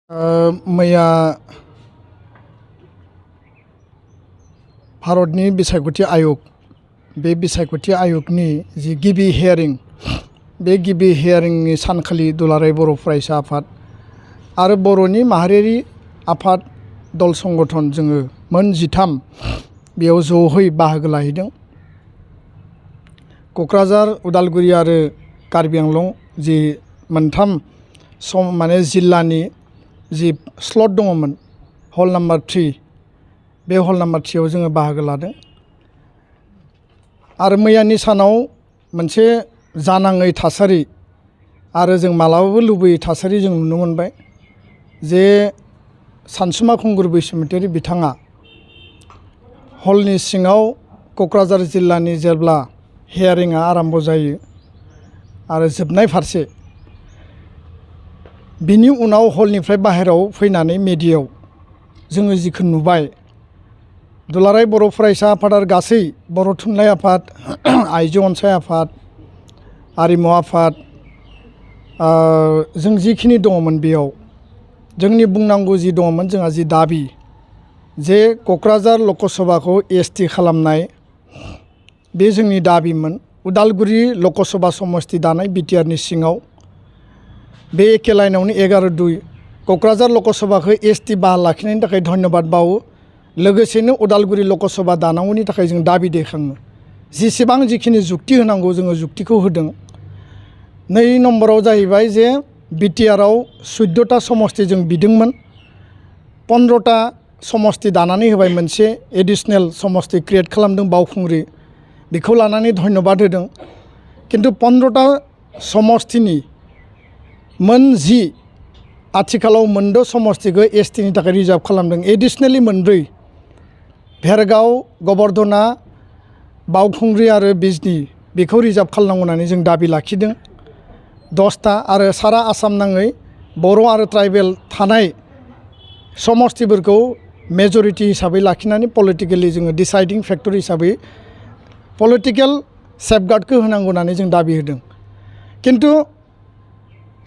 मैया भारतनि बिसायख'थि आयोग बे बिसायख'थि आयगनि जि गिबि हियारिं बे गिबि हियारिंनि सानखालि दुलाराय बर' फरायसा आफाद आरो बर'नि माहारियारि आफाद दल संगठन जोङो मोन 13 बेयाव ज'है बाहागो लाहैदों। क'क्राझार उदालगुरि आरो कार्बि आंलं जि मोनथाम जिल्लानि जि स्लट दङमोन हल नाम्बार 3 बे हल नाम्बार 3 आव जोङो बाहागो लादों। आरो मैयानि सानाव मोनसे जानाङै थासारि आरो जों मालाबाबो लुबैयै थासारि जों नुनो मोनबाय जे सानसुमा खुंगुर बैसोमुतियारि बिथाङा हलनि सिङाव क'क्राझार जिल्लानि जेब्ला हियारिंआ आराम्भ जायो आरो जोबनाय फारसे बिनि उनाव हलनिफ्राय बाहेरायाव फैनानै मेडियायाव जोङो जिखौ नुबाय दुलाराय बर' फरायसा आफाद आरो गासै बर' थुनलाइ आफाद आइजो अनसाय आफाद आरिमु आफाद जों जिखिनि दङमोन बेयाव जोंनि बुंनांगौ जि दङमोन जोंहा जि दाबि जे क'क्राझार लकसभाखौ एसटि खालामनाय बे जोंनि दाबिमोन। उदालगुरि लकसभा समस्ति दानाय बिटिआरनि सिङाव बे एखे लाइनावनो 11-2 क'क्राझार लकसभाखौ एसटि बाहाल लाखिनायनि थाखाय धन्यबाद बावो। लोगोसेनो उदालगुरि लकसभा दानांगौनि थाखाय जों दाबि दैखाङो। जेसेबां जिखिनि जुक्ति होनांगौ जोङो जुक्तिखौ होदों। 2 नम्बराव जाहैबाय जे बिटिआरआव 14टा समस्ति जों बिदोंमोन 15टा समस्ति दानानै होबाय मोनसे एडिशनेल समस्ति क्रिएट खालामदों बावखुंग्रि बेखौ लानानै धन्यबाद होदों। किन्तु 15टा समस्तिनि मोन 10 आथिखालाव मोनद' समस्तिखौ एसटिनि थाखाय रिजार्भ खालामदों। एडिशनेलि 4 भेरगाव गबर्धना बावखुंग्रि आरो बिजनी बेखौ रिजार्भ खालामनांगौ होननानै जों दाबि लाखिदों। 10टा आरो सारा आसाम नाङै बर' आरो ट्राइबेल थानाय समस्तिफोरखौ मेजरिटि हिसाबै लाखिनानै पलिटिकेलि जोङो डिसाइडिं फेक्टर हिसाबै पलिटिकेल सेफगार्डखौ होनांगौ होननानै जों दाबि होदों। किन्तु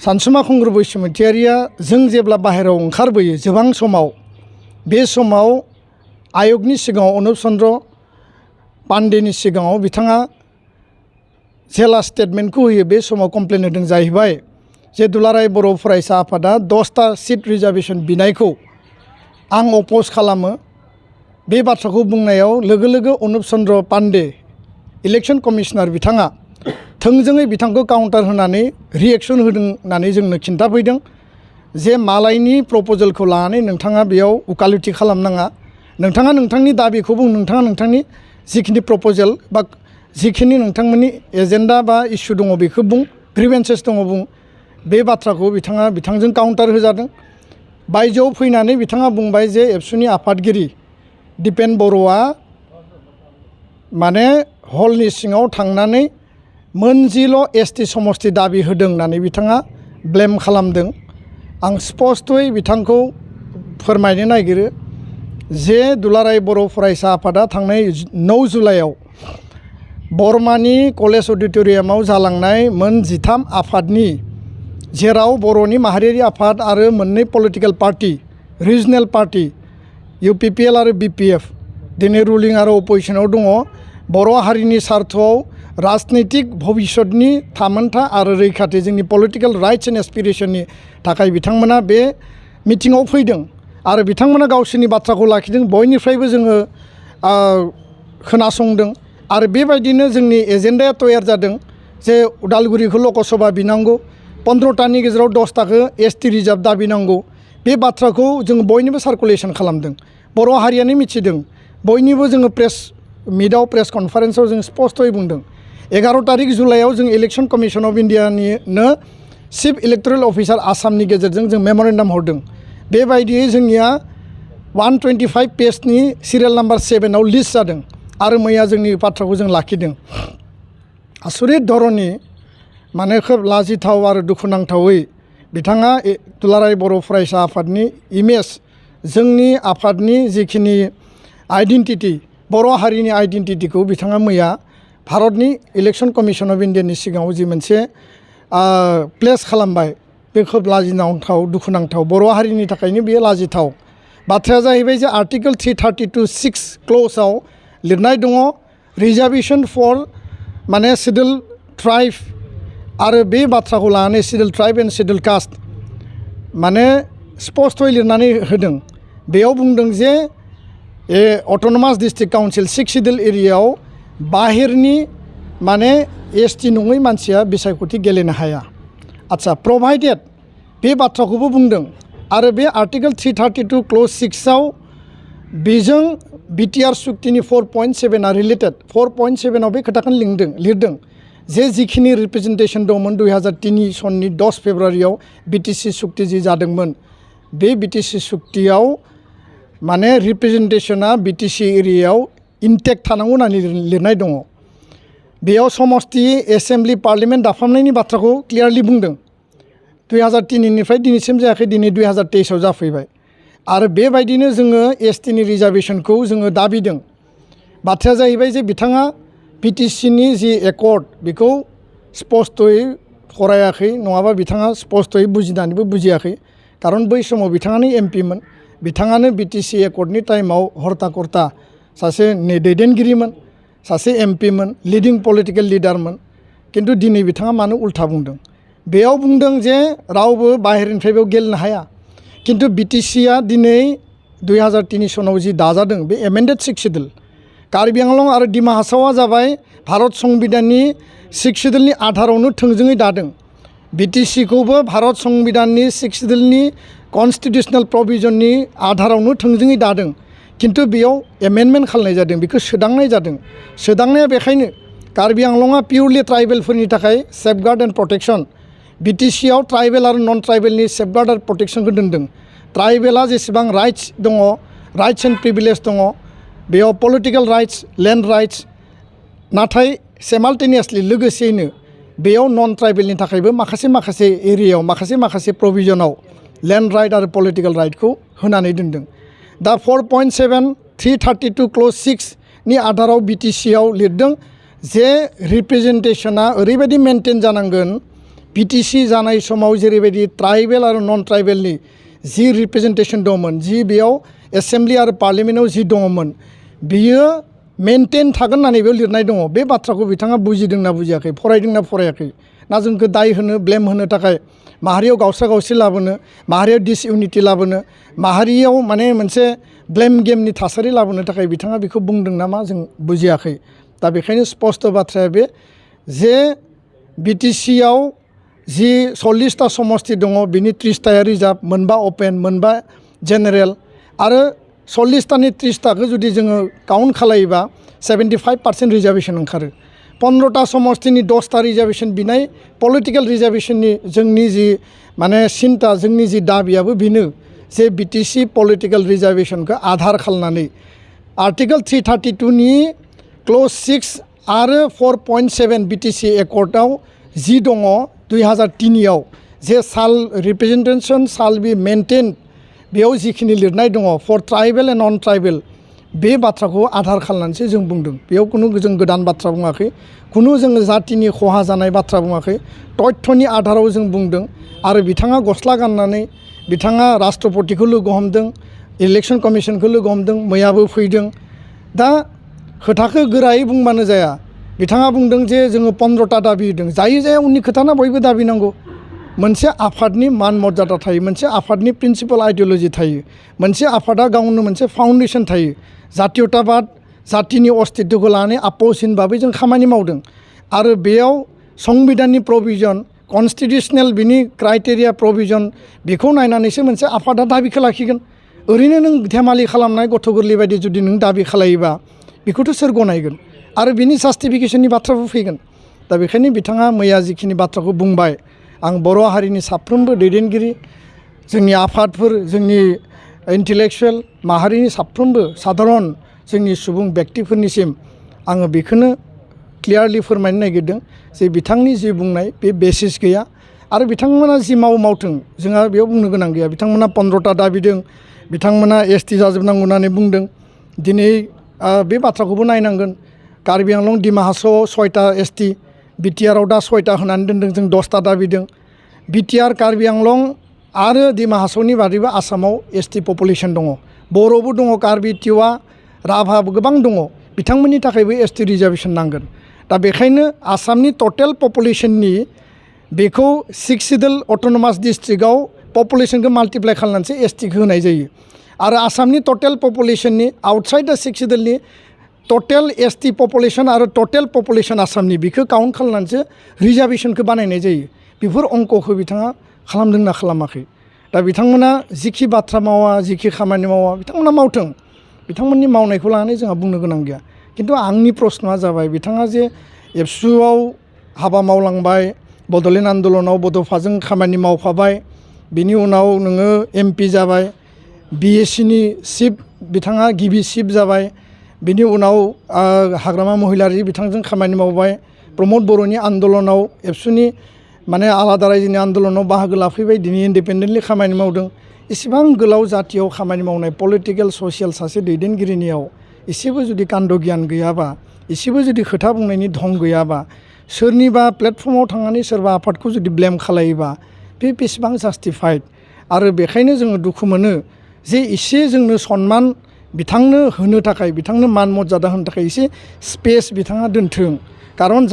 सानसुमा खुंगुर बैसोमुतियारिया जों जेब्ला बाहेरायाव ओंखारबोयो जोबां समाव बे समाव आयगनि सिगाङाव अनुप चन्द्र पान्डेनि सिगाङाव बिथाङा जेला स्टेटमेन्टखौ होयो बे समाव कमप्लेन होदों जाहैबाय जे दुलाराय बर' फरायसा आफादा 10टा सिट रिजार्भेसन बिनायखौ आं अपोज खालामो। बे बाथ्राखौ बुंनायाव लोगो लोगो अनुप चन्द्र पान्डे इलेक्सन कमिशनार बिथाङा थोंजोङै बिथांखौ काउन्टार होनानै रिएक्सन होदों होननानै जोंनो खिन्थाफैदों जे मालायनि प्रप'जेलखौ लानानै नोंथाङा बेयाव उकालति खालामनाङा। नोंथाङा नोंथांनि दाबिखौ बुं, नोंथाङा नोंथांनि जिखिनि प्रप'जेल बा जिखिनि नोंथांमोननि एजेन्डा बा इस्यु दङ बेखौ बुं, ग्रिभेन्सेस दङ बुं। बे बाथ्राखौ बिथांजों काउन्टार होजादों। बायजोआव फैनानै बिथाङा बुंबाय जे एबसुनि आफादगिरि दिपेन बर'आ माने हलनि सिङाव थांनानै मोन 10ल' एसटि समस्ति दाबि होदों होननानै बिथाङा ब्लेम खालामदों। आं स्पस्तयै बिथांखौ फोरमायनो नागिरो जे दुलाराय बर' फरायसा आफादा थांनाय 9 जुलाइआव बरमानि कलेज अडिट'रियामाव जालांनाय मोन 13 आफादनि जेराव बर'नि माहारियारि आफाद आरो मोननै political party regional party UPPL आरो BPF दिनै रुलिं आरो अपोजिशनाव दङ। बर' हारिनि सार्थआव राजनैतिक भबिष्यतनि थामोनथा आरो रैखाथि जोंनि पलिटिकेल राइट्स एन्ड एसपिरेशननि थाखाय बिथांमोना बे मिटिङाव फैदों आरो बिथांमोना गावसोरनि बाथ्राखौ लाखिदों। बयनिफ्रायबो जोङो खोनासंदों आरो बेबायदिनो जोंनि एजेन्डाया तयार जादों जे उदालगुरिखौ लकसभा बिनांगौ 15टानि गेजेराव 10टाखौ एसटि रिजार्भ दाबिनांगौ। बे बाथ्राखौ जों बयनिबो सार्कुलेसन खालामदों। बर' हारियानो मिथिदों। बयनिबो जोङो प्रेस मिटआव प्रेस कनफारेन्सआव जों स्पस्तयै बुंदों। 11 तारिख जुलाइआव जों इलेक्सन कमिसन अफ इन्डियानिनो चिफ इलेक्टरेल अफिसार आसामनि गेजेरजों जों मेमरेन्डाम हरदों। बेबायदियै जोंनिया 125 पेजनि सिरियाल नाम्बार 7आव लिस्ट जादों आरो मैया जोंनि बाथ्राखौ जों लाखिदों। आसरित धरननि माने खोब लाजिथाव आरो दुखुनांथावै बिथाङा दुलाराय बर' फरायसा आफादनि इमेज जोंनि आफादनि जिखिनि आइडेन्टिटि बर' हारिनि आइडेन्टिटिखौ बिथाङा मैया भारतनि इलेक्सन कमिसन अफ इन्डियानि सिगाङाव जि मोनसे प्लेस खालामबाय बे खोब लाजिनांथाव दुखुनांथाव बर' हारिनि थाखायनो बेयो लाजिथाव बाथ्राया जाहैबाय जे आर्टिकल 332(6) क्ल'जआव लिरनाय दङ रिजार्भेसन फर माने सिडुल ट्राइब आरो बे बाथ्राखौ लानानै scheduled tribe and scheduled caste माने स्पष्टयै लिरनानै होदों बेयाव बुंदों जे अट'नमास डिस्ट्रिक्ट काउन्सिल 6 सिडुल एरियायाव बाहेरनि माने एसटि नङै मानसिया बिसायख'थि गेलेनो हाया आच्छा प्रभाइडेड बे बाथ्राखौबो बुंदों आरो बे आर्टिकल 332 क्ल'ज 6 आव बेजों बिटिआर सुक्तिनि 4.7 आ रिलेटेड 4.7 आव बे खोथाखौनो लिरदों जे जिखिनि रिप्रेजेन्टेसन दंमोन 2003 सननि 10 फेब्रुवारियाव बिटिसि सुक्ति जि जादोंमोन बे बिटिसि सुक्तियाव माने रिप्रेजेन्टेसना बिटिसि एरियायाव इनटेक्ट थानांगौ होननानै लिरनाय दङ बेयाव समस्ति एसेम्ब्लि पार्लियामेन्ट दाफामनायनि बाथ्राखौ क्लियारलि बुंदों 2003 निफ्राय दिनैसिम जायाखै दिनै 2023 आव जाफैबाय आरो बेबायदिनो जोङो एसटिनि रिजार्भेसनखौ जोङो दाबिदों बाथ्राया जाहैबाय जे बिथाङा बिटिसिनि जि एकर्ड बेखौ स्पष्टयै फरायाखै नङाबा बिथाङा स्पष्टयै बुजिनानैबो बुजियाखै खारन बै समाव बिथाङानो एमपिमोन बिथाङानो बिटिसि एकर्डनि टाइमाव हर्ता कर्ता सासे दैदेनगिरिमोन सासे एमपिमोन लिडिं पलिटिकेल लिडारमोन किन्तु दिनै बिथाङा मानो उल्था बुंदों बेयाव बुंदों जे रावबो बाहेरनिफ्राय बेयाव गेलेनो हाया किन्तु बिटिसिआ दिनै 2003 सनाव जि दाजादों बे एमेन्डेड 6 सिडुल कार्बि आंलं आरो डिमा हासावआ जाबाय भारत संबिधाननि 6 सिडुलनि आधारावनो थोंजोङै दादों बिटिसिखौबो भारत संबिधाननि 6 सिडुलनि कन्स्टिटिउसनेल प्रभिजननि आधारावनो थोंजोङै दादों किन्तु बेयाव एमेन्डमेन्ट खालामनाय जादों बेखौ सोदांनाय जादों सोदांनाया बेखायनो कार्बि आंलंआ पिउरलि ट्राइबेलफोरनि थाखाय सेफगार्ड एन्ड प्रटेक्शन बिटिसिआव ट्राइबेल आरो नन ट्राइबेलनि सेफगार्ड आरो प्रटेक्शनखौ दोनदों ट्राइबेला जेसेबां राइट्स दङ राइट्स एन्ड प्रिभिलेज दङ बेयाव पलिटिकेल राइट्स लेन्ड राइट्स नाथाय सेमाल्टेनियासलि लोगोसेयैनो बेयाव नन ट्राइबेलनि थाखायबो माखासे एरियायाव माखासे प्रभिजनाव लेन्ड राइट आरो पलिटिकेल राइटखौ होनानै दोनदों दा 4.7 332 क्ल'ज 6 नि आधाराव बिटिसिआव लिरदों जे रिप्रेजेन्टेसना ओरैबायदि मेनटेन जानांगोन बिटिसि जानाय समाव जेरैबायदि ट्राइबेल आरो नन ट्राइबेलनि जि रिप्रेजेन्टेसन दंमोन जि बेयाव एसेम्ब्लि आरो पार्लियामेन्टआव जि दङमोन बियो मेनटेन थागोन होननानै बेयाव लिरनाय दङ बे बाथ्राखौ बिथाङा बुजिदोंना बुजियाखै फरायदोंना फरायाखै ना जोंखौ दाय होनो ब्लेम होनो थाखाय माहारियाव गावस्रा गावस्रि लाबोनो माहारियाव डिसइउनिटि लाबोनो माहारियाव माने मोनसे ब्लेम गेमनि थासारि लाबोनो थाखाय बिथाङा बेखौ बुंदों नामा जों बुजियाखै दा बेखायनो स्पष्ट बाथ्राया बे जे बिटिसिआव जि 40टा समस्ति दङ बिनि 30टाया रिजार्भ मोनबा अपेन मोनबा जेनेरेल आरो 40टानि 30टाखौ जुदि जोङो काउन्ट खालायोबा 75% रिजार्भेसन ओंखारो 15टा समस्तिनि 10टा रिजार्भेसन बिनाय पलिटिकेल रिजार्भेसननि जोंनि जि माने सिन्ता जोंनि जि दाबियाबो बेनो जे बिटिसि पलिटिकेल रिजार्भेसनखौ आधार खालामनानै आर्टिकल 332 नि क्ल'ज 6 आरो 4.7 बिटिसि एकर्डआव जि दङ 2003 आव जे साल रिप्रेजेन्टेसन साल बि मेनटेन बेयाव जिखिनि लिरनाय दङ for tribal and non tribal बे बाथ्राखौ आधार खालामनानैसो जों बुंदों बेयाव खुनु जों गोदान बाथ्रा बुङाखै खुनु जोङो जातिनि खहा जानाय बाथ्रा बुङाखै तथ्यनि आधाराव जों बुंदों आरो बिथाङा गस्ला गाननानै बिथाङा राष्ट्रपतिखौ लोगो हमदों इलेक्सन कमिसनखौ लोगो हमदों मैयाबो फैदों दा खोथाखौ गोरायै बुंबानो जाया बिथाङा बुंदों जे जोङो 15टा दाबि होदों जाया उननि खोथाना बयबो दाबि नांगौ मोनसे आफादनि मान मर्यादा थायो मोनसे आफादनि प्रिन्सिपाल आइडिअल'जि थायो मोनसे आफादा गावनो मोनसे फाउन्डेसन थायो जातीयताबाद जातिनि अस्तित्वखौ लानानै आपोजिन भाबै जों खामानि मावदों आरो बेयाव संबिधाननि प्रभिजन कन्स्टिटिउसनेल बिनि क्राइटेरिया प्रभिजन बेखौ नायनानैसो मोनसे आफादा दाबिखौ लाखिगोन ओरैनो नों धेमालि खालामनाय गथ' गोरलै बायदि जुदि नों दाबि खालायोबा बेखौथ' सोर गनायगोन आरो बिनि जास्टिफिकेसननि बाथ्राबो फैगोन दा बेखायनो बिथाङा मैया जिखिनि बाथ्राखौ बुंबाय आं बर' हारिनि साफ्रोमबो दैदेनगिरि जोंनि आफादफोर जोंनि इन्टेलेक्सुवेल माहारिनि साफ्रोमबो साधारन जोंनि सुबुं व्यक्तिफोरनिसिम आङो बेखौनो क्लियारलि फोरमायनो नागिरदों जे बिथांनि जि बुंनाय बे बेसिस गैया आरो बिथांमोना जि मावथों जोंहा बेयाव बुंनो गोनां गैया बिथांमोना 15टा दाबिदों बिथांमोना एसटि जाजोबनांगौ होननानै बुंदों दिनै बे बाथ्राखौबो नायनांगोन कार्बि आंलं डिमा हासावआव 6टा एसटि बिटिआरआव दा 6टा होनानै दोनदों जों 10टा दाबिदों बिटिआर कार्बि आंलं आरो डिमा हासावनि बादैबो आसामाव एसटि पपुलेसन दङ बर'बो दङ कार्बि टिवा राभाबो गोबां दङ बिथांमोननि थाखायबो एसटि रिजार्भेसन नांगोन दा बेखायनो आसामनि टटेल पपुलेसननि बेखौ 6 सिडुल अट'नमास डिस्ट्रिक्टआव पपुलेसनखौ माल्टिप्लाइ खालामनानैसो एसटिखौ होनाय जायो आरो आसामनि टटेल पपुलेसननि आउटसाइड दा 6 सिडुलनि टटेल एसटि पपुलेसन आरो टटेल पपुलेसन आसामनि बेखौ काउन्ट खालामनानैसो रिजार्भेसनखौ बानायनाय जायो बेफोर अंकखौ बिथाङा खालामदोंना खालामाखै दा बिथांमोना जिखि बाथ्रा मावा जिखि खामानि मावा बिथांमोना मावथों बिथांमोननि मावनायखौ लानानै जोंहा बुंनो गोनां गैया खिन्थु आंनि प्रश्नआ जाबाय बिथाङा जे एबसुआव हाबा मावलांबाय बड'लेण्ड आन्दलनाव बड'फाजों खामानि मावफाबाय बिनि उनाव नोङो एमपि जाबाय बिएससिनि चिफ बिथाङा गिबि चिफ जाबाय बिनि उनाव हाग्रामा महिलारि बिथांजों खामानि मावबाय प्रमद बर'नि आन्दलनाव एबसुनि माने आलादा रायजोनि आन्दलनाव बाहागो लाफैबाय दिनै इन्डिपेन्डेन्टलि खामानि मावदों इसेबां गोलाव जाथियाव खामानि मावनाय पलिटिकेल ससियेल सासे दैदेनगिरिनियाव एसेबो जुदि कान्द गियान गैयाबा एसेबो जुदि खोथा बुंनायनि धं गैयाबा सोरनिबा प्लेटफर्माव थांनानै सोरबा आफादखौ जुदि ब्लेम खालायोबा बे बेसेबां जास्टिफाइड आरो बेखायनो जोङो दुखु मोनो जे एसे जोंनो सनमान बिथांनो होनो थाखाय बिथांनो मान मर्यादा होनो थाखाय एसे स्पेस बिथाङा दोनथों खारन